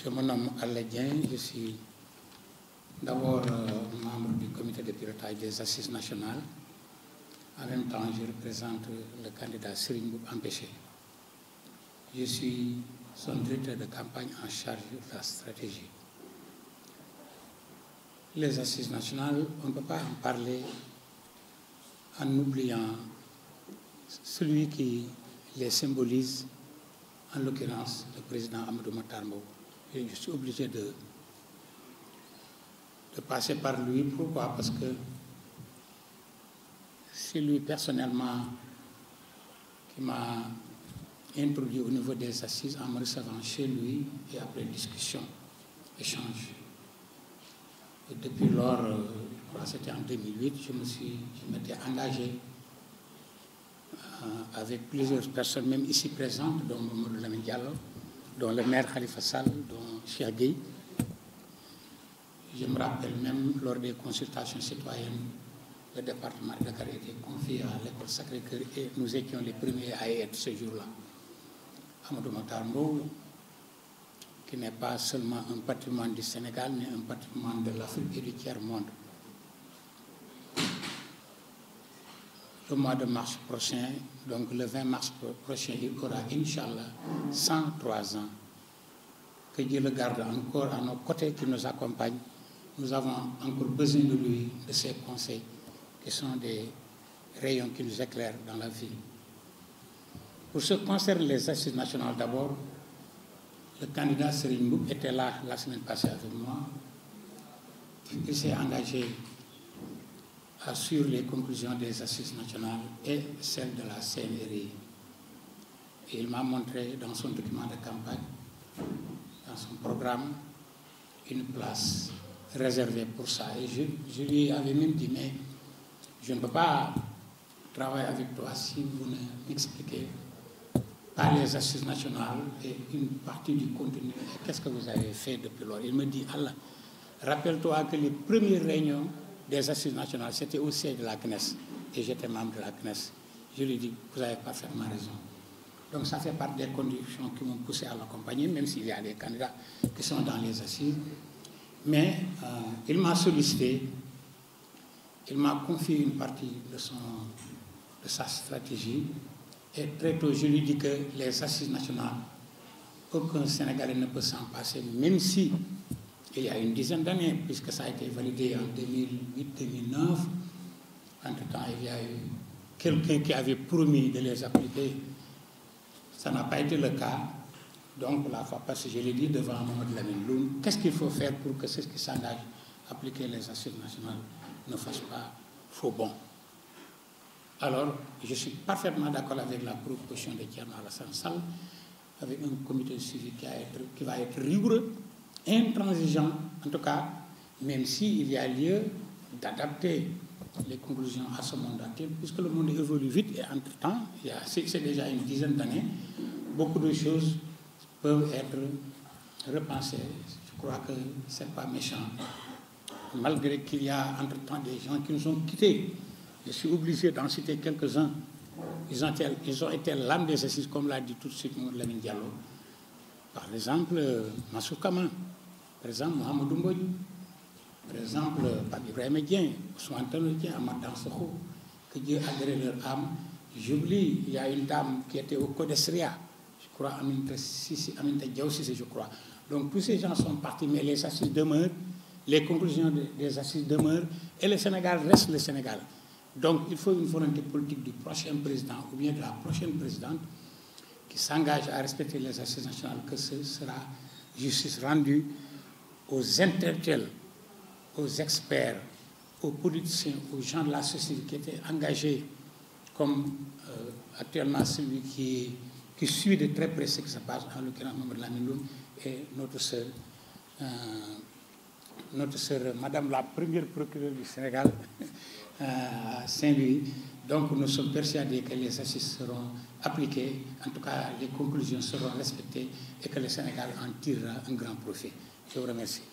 Je me nomme Alla Dieng, je suis d'abord membre du comité de pilotage des assises nationales. En même temps, je représente le candidat Serigne Mboup empêché. Je suis son directeur de campagne en charge de la stratégie. Les assises nationales, on ne peut pas en parler en oubliant celui qui les symbolise, en l'occurrence le président Amadou Mahtar Mbow. Et je suis obligé de passer par lui. Pourquoi? Parce que c'est lui personnellement qui m'a introduit au niveau des assises en me recevant chez lui et après discussion, échange. Et depuis lors, c'était en 2008, je m'étais engagé avec plusieurs personnes, même ici présentes, dont Mamadou Lamine Diallo, dont le maire Khalifa Sall, dont Cheikh Gueye. Je me rappelle même lors des consultations citoyennes, le département de Dakar était confié à l'école Sacré-Cœur et nous étions les premiers à y être ce jour-là. Amadou Mahtar Mbow, qui n'est pas seulement un patrimoine du Sénégal, mais un patrimoine de l'Afrique et du tiers-monde. Le mois de mars prochain, donc le 20 mars prochain, il aura, Inch'Allah, 103 ans. Que Dieu le garde encore à nos côtés, qui nous accompagne. Nous avons encore besoin de lui, de ses conseils, qui sont des rayons qui nous éclairent dans la vie. Pour ce qui concerne les assises nationales d'abord, le candidat Serigne Mboup était là la semaine passée avec moi. Il s'est engagé à suivre les conclusions des assises nationales et celles de la CNRI. Et il m'a montré dans son document de campagne, dans son programme, une place réservée pour ça. Et je lui avais même dit, mais je ne peux pas travailler avec toi si vous ne m'expliquez pas les assises nationales et une partie du contenu. Et qu'est-ce que vous avez fait depuis lors? Il me dit, Allah, rappelle-toi que les premières réunions des assises nationales, c'était au siège de la CNES. Et j'étais membre de la CNES. Je lui dis, vous avez parfaitement raison. Donc ça fait partie des conditions qui m'ont poussé à l'accompagner, même s'il y a des candidats qui sont dans les assises. Mais il m'a sollicité, il m'a confié une partie de sa stratégie. Et très tôt, je lui dis que les assises nationales, aucun Sénégalais ne peut s'en passer, même si il y a une dizaine d'années, puisque ça a été validé en 2008-2009. Entre-temps, il y a eu quelqu'un qui avait promis de les appliquer. Ça n'a pas été le cas. Donc, la fois passée, je l'ai dit devant Mamadou Lamine Loum, qu'est-ce qu'il faut faire pour que ceux qui s'engagent à appliquer les assises nationales ne fassent pas faux bond? Alors, je suis parfaitement d'accord avec la proposition de Thierno Alassane Sall, avec un comité de suivi qui va être rigoureux, intransigeant, en tout cas, même s'il y a lieu d'adapter les conclusions à ce monde actuel, puisque le monde évolue vite et entre-temps, c'est déjà une dizaine d'années, beaucoup de choses peuvent être repensées. Je crois que ce n'est pas méchant. Malgré qu'il y a entre-temps des gens qui nous ont quittés, je suis obligé d'en citer quelques-uns. Ils ont été l'âme des assises, comme l'a dit tout de suite Lamine Diallo. Par exemple, Massour Kama, par exemple, Mohamedou Mbodj, par exemple, Pape Ibrahima Dieng, Ousmane Tanor Dieng, Amath Dansokho, que Dieu a donné leur âme. J'oublie, il y a une dame qui était au Codesria, je crois, Aminata Diaw Cissé, je crois. Donc tous ces gens sont partis, mais les assises demeurent, les conclusions des assises demeurent, et le Sénégal reste le Sénégal. Donc il faut une volonté politique du prochain président ou bien de la prochaine présidente qui s'engage à respecter les assises nationales, que ce sera justice rendue aux intellectuels, aux experts, aux politiciens, aux gens de la société qui étaient engagés, comme actuellement celui qui suit de très près ce qui se passe, en l'occurrence Mamadou Lamine Loum et notre sœur, Madame la première procureure du Sénégal, à Saint-Louis. Donc nous sommes persuadés que les assises seront appliquées, en tout cas les conclusions seront respectées et que le Sénégal en tirera un grand profit. Je vous remercie.